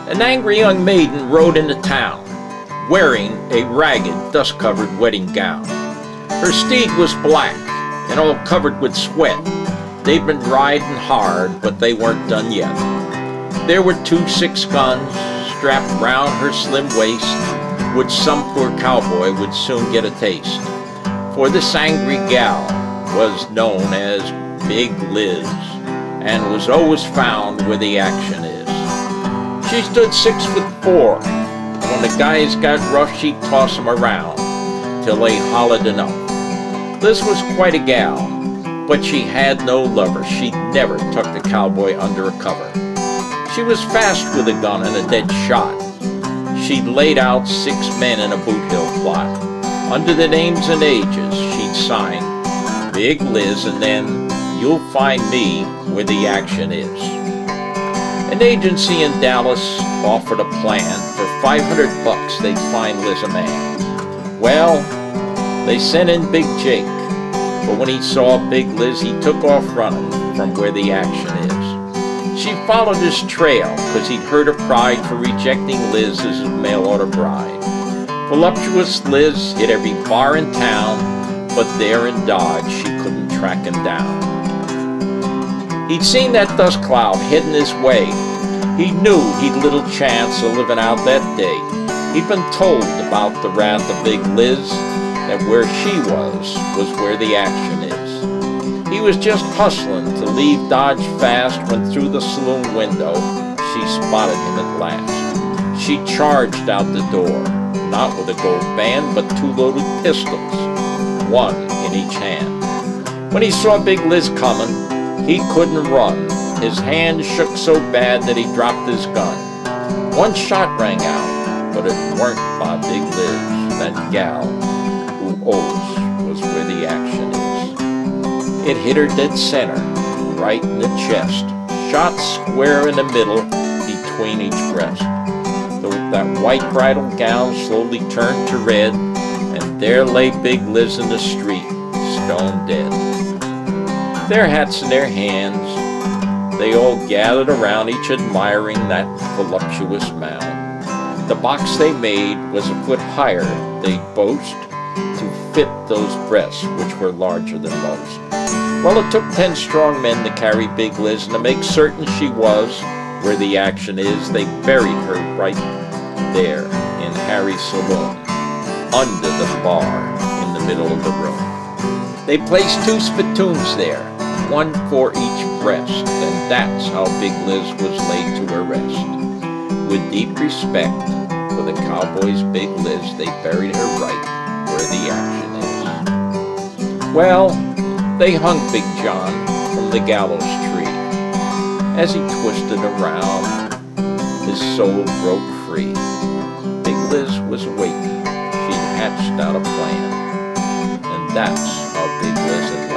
An angry young maiden rode into town, wearing a ragged, dust-covered wedding gown. Her steed was black and all covered with sweat. They'd been riding hard, but they weren't done yet. There were 2 6 guns strapped round her slim waist, which some poor cowboy would soon get a taste. For this angry gal was known as Big Liz, and was always found where the action is. She stood 6'4". When the guys got rough, she'd toss 'em around till they hollered enough. Liz was quite a gal, but she had no lover. She'd never tucked a cowboy under a cover. She was fast with a gun and a dead shot. She'd laid out 6 men in a boot hill plot. Under the names and ages, she'd sign Big Liz, and then you'll find me where the action is. An agency in Dallas offered a plan. For $500 they'd find Liz a man. Well, they sent in Big Jake, but when he saw Big Liz, he took off running from where the action is. She followed his trail, 'cause he'd hurt her pride for rejecting Liz as his mail-order bride. Voluptuous Liz hit every bar in town, but there in Dodge she couldn't track him down. He'd seen that dust cloud heading his way. He knew he'd little chance of living out that day. He'd been told about the wrath of Big Liz, that where she was where the action is. He was just hustling to leave Dodge fast when through the saloon window she spotted him at last. She charged out the door, not with a gold band, but 2 loaded pistols, 1 in each hand. When he saw Big Liz coming, he couldn't run. His hand shook so bad that he dropped his gun. 1 shot rang out, but it weren't by Big Liz, that gal who always was where the action is. It hit her dead center, right in the chest, shot square in the middle between each breast. That white bridal gown slowly turned to red, and there lay Big Liz in the street, stone dead. Their hats in their hands, they all gathered around, each admiring that voluptuous mound. The box they made was a foot higher, they'd boast, to fit those breasts which were larger than most. Well, it took 10 strong men to carry Big Liz, and to make certain she was where the action is, they buried her right there in Harry's saloon, under the bar in the middle of the room. They placed 2 spittoons there, 1 for each breast, and that's how Big Liz was laid to her rest. With deep respect for the cowboy's Big Liz, they buried her right where the action is. Well, they hung Big John from the gallows tree. As he twisted around, his soul broke free. Big Liz was awake. She'd hatched out a plan, and that's how Big Liz had